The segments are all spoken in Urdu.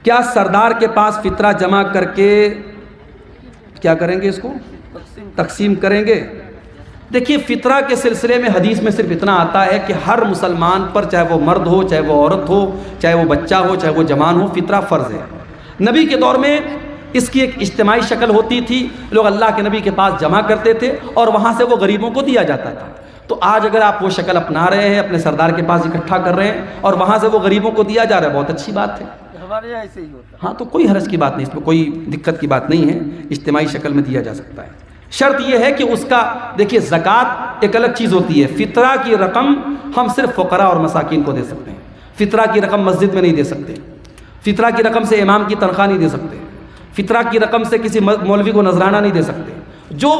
کیا سردار کے پاس فطرہ جمع کر کے کیا کریں گے؟ اس کو تقسیم کریں گے؟ دیکھیے فطرہ کے سلسلے میں حدیث میں صرف اتنا آتا ہے کہ ہر مسلمان پر، چاہے وہ مرد ہو، چاہے وہ عورت ہو، چاہے وہ بچہ ہو، چاہے وہ جوان ہو، فطرہ فرض ہے۔ نبی کے دور میں اس کی ایک اجتماعی شکل ہوتی تھی، لوگ اللہ کے نبی کے پاس جمع کرتے تھے اور وہاں سے وہ غریبوں کو دیا جاتا تھا۔ تو آج اگر آپ وہ شکل اپنا رہے ہیں، اپنے سردار کے پاس اکٹھا کر رہے ہیں اور وہاں سے وہ غریبوں کو دیا جا رہا ہے، بہت اچھی بات ہے۔ ہمارے یہاں ایسے ہی ہوتا ہے۔ ہاں تو کوئی حرج کی بات نہیں، اس میں کوئی دقت کی بات نہیں ہے، اجتماعی شکل میں دیا جا سکتا ہے۔ شرط یہ ہے کہ اس کا، دیکھیے زکوٰۃ ایک الگ چیز ہوتی ہے، فطرہ کی رقم ہم صرف فقراء اور مساکین کو دے سکتے ہیں، فطرہ کی رقم مسجد میں نہیں دے سکتے، فطرہ کی رقم سے امام کی تنخواہ نہیں دے سکتے، فطرہ کی رقم سے کسی مولوی کو نذرانہ نہیں دے سکتے۔ جو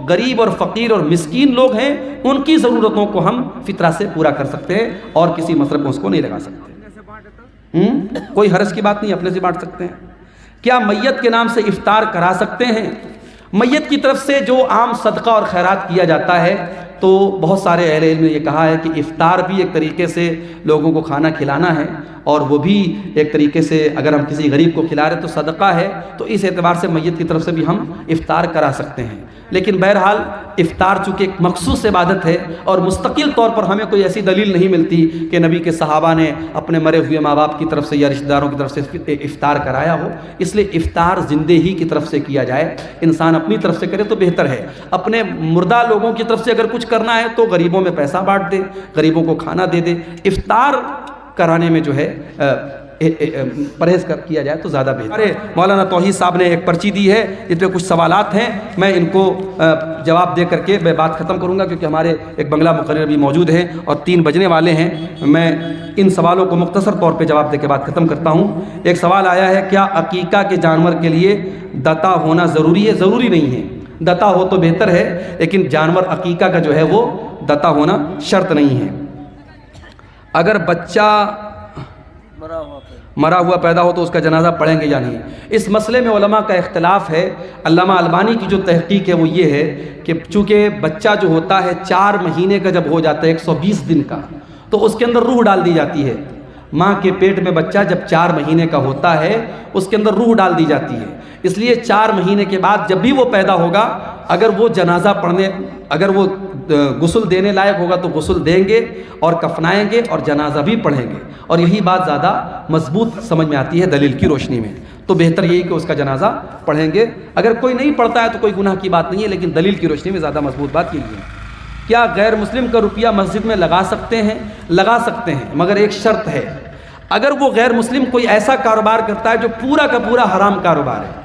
غریب اور فقیر اور مسکین لوگ ہیں ان کی ضرورتوں کو ہم فطرہ سے پورا کر سکتے ہیں اور کسی مصرف میں اس کو نہیں لگا سکتے۔ کوئی حرج کی بات نہیں، اپنے سے بانٹ سکتے ہیں۔ کیا میت کے نام سے افطار کرا سکتے ہیں؟ میت کی طرف سے جو عام صدقہ اور خیرات کیا جاتا ہے تو بہت سارے اہل علم نے یہ کہا ہے کہ افطار بھی ایک طریقے سے لوگوں کو کھانا کھلانا ہے، اور وہ بھی ایک طریقے سے اگر ہم کسی غریب کو کھلا رہے تو صدقہ ہے، تو اس اعتبار سے میت کی طرف سے بھی ہم افطار کرا سکتے ہیں۔ لیکن بہرحال افطار چونکہ ایک مخصوص عبادت ہے اور مستقل طور پر ہمیں کوئی ایسی دلیل نہیں ملتی کہ نبی کے صحابہ نے اپنے مرے ہوئے ماں باپ کی طرف سے یا رشتہ داروں کی طرف سے افطار کرایا ہو، اس لیے افطار زندے ہی کی طرف سے کیا جائے، انسان اپنی طرف سے کرے تو بہتر ہے۔ اپنے مردہ لوگوں کی طرف سے اگر کچھ کرنا ہے تو غریبوں میں پیسہ بانٹ دے، غریبوں کو کھانا دے دے، افطار کرانے میں جو ہے پرہیز کیا جائے تو زیادہ بہتر ہے۔ مولانا توحید صاحب نے ایک پرچی دی ہے، اس پہ کچھ سوالات ہیں، میں ان کو جواب دے کر کے میں بات ختم کروں گا، کیونکہ ہمارے ایک بنگلہ مقرر بھی موجود ہے اور 3 بجنے والے ہیں۔ میں ان سوالوں کو مختصر طور پہ جواب دے کے بات ختم کرتا ہوں۔ ایک سوال آیا ہے، کیا عقیقہ کے جانور کے لیے دتا ہونا ضروری ہے؟ ضروری نہیں ہے، دتا ہو تو بہتر ہے، لیکن جانور عقیقہ کا جو ہے وہ دتا ہونا شرط نہیں ہے۔ اگر بچہ مرا ہوا پیدا ہو تو اس کا جنازہ پڑھیں گے یا نہیں؟ اس مسئلے میں علماء کا اختلاف ہے۔ علامہ البانی کی جو تحقیق ہے وہ یہ ہے کہ چونکہ بچہ جو ہوتا ہے 4 مہینے کا جب ہو جاتا ہے 120 دن کا، تو اس کے اندر روح ڈال دی جاتی ہے۔ ماں کے پیٹ میں بچہ جب 4 مہینے کا ہوتا ہے اس کے اندر روح ڈال دی جاتی ہے، اس لیے 4 مہینے کے بعد جب بھی وہ پیدا ہوگا، اگر وہ جنازہ پڑھنے، اگر وہ غسل دینے لائق ہوگا تو غسل دیں گے اور کفنائیں گے اور جنازہ بھی پڑھیں گے، اور یہی بات زیادہ مضبوط سمجھ میں آتی ہے دلیل کی روشنی میں۔ تو بہتر یہی کہ اس کا جنازہ پڑھیں گے، اگر کوئی نہیں پڑھتا ہے تو کوئی گناہ کی بات نہیں ہے، لیکن دلیل کی روشنی میں زیادہ مضبوط بات یہی ہے۔ کیا غیر مسلم کا روپیہ مسجد میں لگا سکتے ہیں؟ لگا سکتے ہیں، مگر ایک شرط ہے، اگر وہ غیر مسلم کوئی ایسا کاروبار کرتا ہے جو پورا کا پورا حرام کاروبار ہے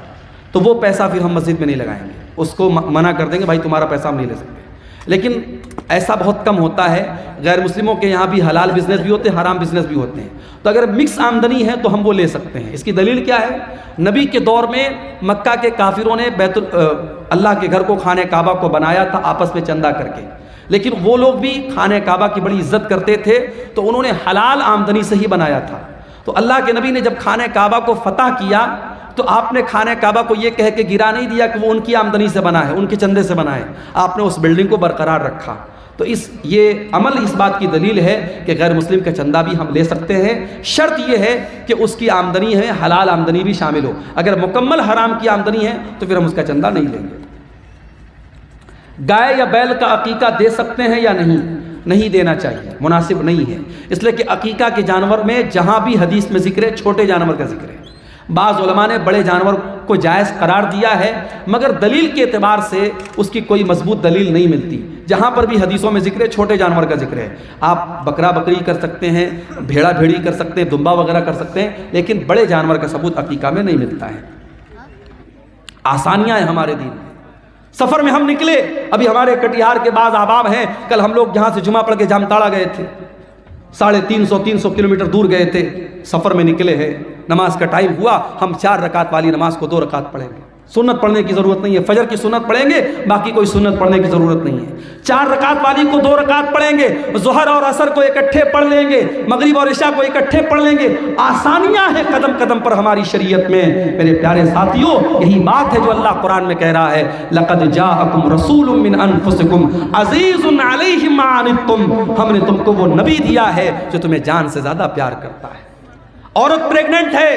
تو وہ پیسہ پھر ہم مسجد میں نہیں لگائیں گے، اس کو منع کر دیں گے، بھائی تمہارا پیسہ ہم نہیں لے سکتے۔ لیکن ایسا بہت کم ہوتا ہے، غیر مسلموں کے یہاں بھی حلال بزنس بھی ہوتے ہیں، حرام بزنس بھی ہوتے ہیں، تو اگر مکس آمدنی ہے تو ہم وہ لے سکتے ہیں۔ اس کی دلیل کیا ہے؟ نبی کے دور میں مکہ کے کافروں نے اللہ کے گھر کو خانہ کعبہ کو بنایا تھا آپس میں چندہ کر کے، لیکن وہ لوگ بھی خانہ کعبہ کی بڑی عزت کرتے تھے تو انہوں نے حلال آمدنی سے ہی بنایا تھا۔ تو اللہ کے نبی نے جب خانہ کعبہ کو فتح کیا تو آپ نے خانہ کعبہ کو یہ کہہ کے گرا نہیں دیا کہ وہ ان کی آمدنی سے بنا ہے، ان کے چندے سے بنا ہے، آپ نے اس بلڈنگ کو برقرار رکھا۔ تو یہ عمل اس بات کی دلیل ہے کہ غیر مسلم کا چندہ بھی ہم لے سکتے ہیں، شرط یہ ہے کہ اس کی آمدنی ہے حلال آمدنی بھی شامل ہو، اگر مکمل حرام کی آمدنی ہے تو پھر ہم اس کا چندہ نہیں لیں گے۔ گائے یا بیل کا عقیقہ دے سکتے ہیں یا نہیں؟ نہیں دینا چاہیے، مناسب نہیں ہے، اس لیے کہ عقیقہ کے جانور میں جہاں بھی حدیث میں ذکر ہے چھوٹے جانور کا ذکر ہے۔ بعض علماء نے بڑے جانور کو جائز قرار دیا ہے، مگر دلیل کے اعتبار سے اس کی کوئی مضبوط دلیل نہیں ملتی۔ جہاں پر بھی حدیثوں میں ذکر ہے چھوٹے جانور کا ذکر ہے، آپ بکرا بکری کر سکتے ہیں، بھیڑا بھیڑی کر سکتے ہیں، دمبا وغیرہ کر سکتے ہیں، لیکن بڑے جانور کا ثبوت عقیقہ میں نہیں ملتا ہے۔ آسانیاں ہیں ہمارے دین میں۔ سفر میں ہم نکلے، ابھی ہمارے کٹیہار کے بعض احباب ہیں، کل ہم لوگ یہاں سے جمعہ پڑھ کے جامتاڑا گئے تھے، 350 کلومیٹر دور گئے تھے، سفر میں نکلے ہیں، نماز کا ٹائم ہوا، ہم 4 رکعت والی نماز کو 2 رکعت پڑھیں گے، سنت پڑھنے کی ضرورت نہیں ہے، فجر کی سنت پڑھیں گے، باقی کوئی سنت پڑھنے کی ضرورت نہیں ہے، 4 رکعت والی کو 2 رکعت پڑھیں گے، ظہر اور عصر کو اکٹھے پڑھ لیں گے، مغرب اور عشاء کو اکٹھے پڑھ لیں گے۔ آسانیاں ہیں قدم قدم پر ہماری شریعت میں۔ میرے پیارے ساتھیوں، یہی بات ہے جو اللہ قرآن میں کہہ رہا ہے، لَقَدْ جَاءَكُمْ رَسُولٌ مِّنْ أَنفُسِكُمْ عَزِيزٌ عَلَيْهِ مَا عَنِتُّمْ، ہم نے تم کو وہ نبی دیا ہے جو تمہیں جان سے زیادہ پیار کرتا ہے۔ عورت پریگننٹ ہے،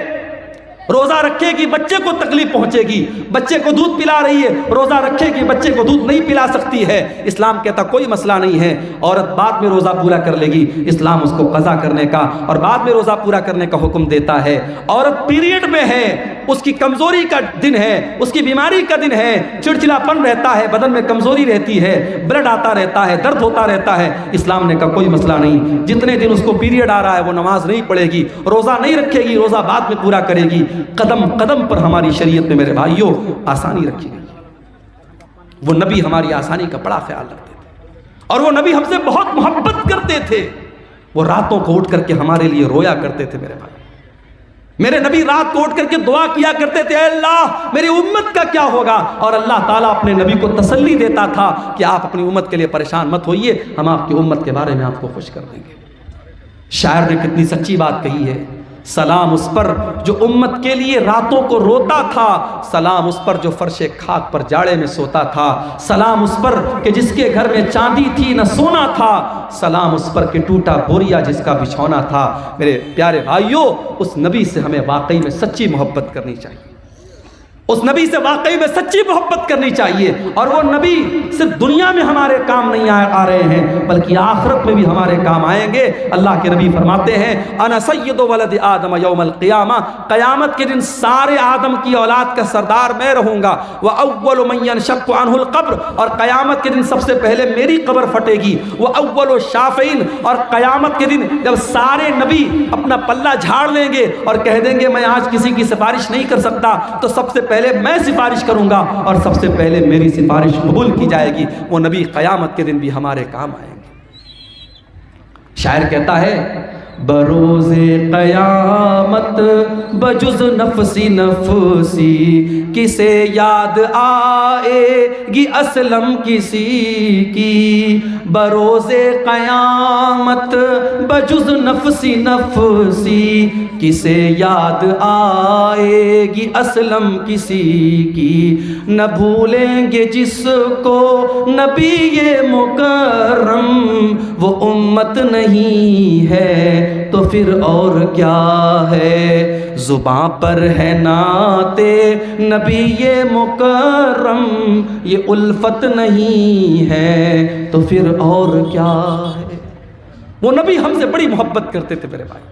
روزہ رکھے گی بچے کو تکلیف پہنچے گی، بچے کو دودھ پلا رہی ہے، روزہ رکھے گی بچے کو دودھ نہیں پلا سکتی ہے، اسلام کہتا کوئی مسئلہ نہیں ہے، عورت بعد میں روزہ پورا کر لے گی، اسلام اس کو قضا کرنے کا اور بعد میں روزہ پورا کرنے کا حکم دیتا ہے۔ عورت پیریڈ میں ہے، اس کی کمزوری کا دن ہے، اس کی بیماری کا دن ہے، چڑچڑاپن رہتا ہے، بدن میں کمزوری رہتی ہے، بلڈ آتا رہتا ہے، درد ہوتا رہتا ہے، اسلام نے کہا کوئی مسئلہ نہیں، جتنے دن اس کو پیریڈ آ رہا ہے وہ نماز نہیں پڑھے گی، روزہ نہیں رکھے گی، روزہ بعد میں پورا کرے گی۔ قدم قدم پر ہماری شریعت میں میرے بھائیوں آسانی رکھی گئی ہے۔ وہ نبی ہماری آسانی کا بڑا خیال رکھتے تھے اور وہ نبی ہم سے بہت محبت کرتے تھے، وہ راتوں کو اٹھ کر کے ہمارے لیے رویا کرتے تھے۔ میرے بھائی، میرے نبی رات کو اٹھ کر کے دعا کیا کرتے تھے، اے اللہ میری امت کا کیا ہوگا، اور اللہ تعالیٰ اپنے نبی کو تسلی دیتا تھا کہ آپ اپنی امت کے لیے پریشان مت ہوئیے، ہم آپ کی امت کے بارے میں آپ کو خوش کر دیں گے۔ شاعر نے کتنی سچی بات کہی ہے، سلام اس پر جو امت کے لیے راتوں کو روتا تھا، سلام اس پر جو فرش خاک پر جاڑے میں سوتا تھا، سلام اس پر کہ جس کے گھر میں چاندی تھی نہ سونا تھا، سلام اس پر کہ ٹوٹا بوریا جس کا بچھونا تھا۔ میرے پیارے بھائیوں، اس نبی سے ہمیں واقعی میں سچی محبت کرنی چاہیے، اس نبی سے واقعی میں سچی محبت کرنی چاہیے، اور وہ نبی صرف دنیا میں ہمارے کام نہیں آ رہے ہیں بلکہ آخرت میں بھی ہمارے کام آئیں گے۔ اللہ کے نبی فرماتے ہیں انا سید ولد آدم یوم القیامہ، قیامت کے دن سارے آدم کی اولاد کا سردار میں رہوں گا، وَأَوَّلُ مَنْ يَنشَقُّ عَنْهُ الْقَبْرُ، اور قیامت کے دن سب سے پہلے میری قبر پھٹے گی، وَأَوَّلُ الشَّافِعِينَ، اور قیامت کے دن جب سارے نبی اپنا پلہ جھاڑ لیں گے اور کہہ دیں گے میں آج کسی کی سفارش نہیں کر سکتا، تو سب سے پہلے میں سفارش کروں گا اور سب سے پہلے میری سفارش قبول کی جائے گی۔ وہ نبی قیامت کے دن بھی ہمارے کام آئیں گے۔ شاعر کہتا ہے بروز قیامت بجز نفسی نفسی، کسے یاد آئے گی اسلم کسی کی، بروز قیامت بجز نفسی نفسی، کسے یاد آئے گی اسلم کسی کی، نہ بھولیں گے جس کو نبی مکرم، وہ امت نہیں ہے تو پھر اور کیا ہے، زباں پر ہے نعت نبی مکرم، یہ الفت نہیں ہے تو پھر اور کیا ہے۔ وہ نبی ہم سے بڑی محبت کرتے تھے میرے بھائی۔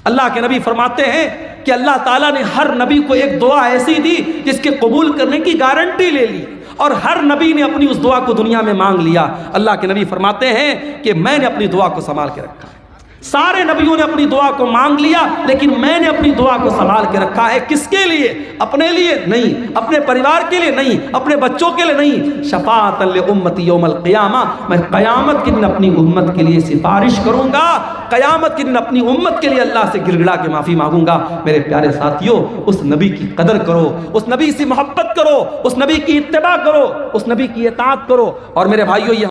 اللہ کے نبی فرماتے ہیں کہ اللہ تعالیٰ نے ہر نبی کو ایک دعا ایسی دی جس کے قبول کرنے کی گارنٹی لے لی، اور ہر نبی نے اپنی اس دعا کو دنیا میں مانگ لیا۔ اللہ کے نبی فرماتے ہیں کہ میں نے اپنی دعا کو سنبھال کے رکھا ہے، سارے نبیوں نے اپنی دعا کو مانگ لیا لیکن میں نے اپنی دعا کو سنبھال کے رکھا ہے۔ کس کے لیے؟ اپنے لیے نہیں، اپنے پریوار کے لیے نہیں، اپنے بچوں کے لیے نہیں، شفاعۃ لامتی یوم القیامہ، میں قیامت کے دن اپنی امت کے لیے سفارش کروں گا، قیامت کے دن اپنی امت کے لیے اللہ سے گڑ گڑا کے معافی مانگوں گا۔ میرے پیارے ساتھیوں، اس نبی کی قدر کرو، اس نبی سے محبت کرو، اس نبی کی اتباع کرو، اس نبی کی اطاعت کرو، اور میرے بھائیوں یہ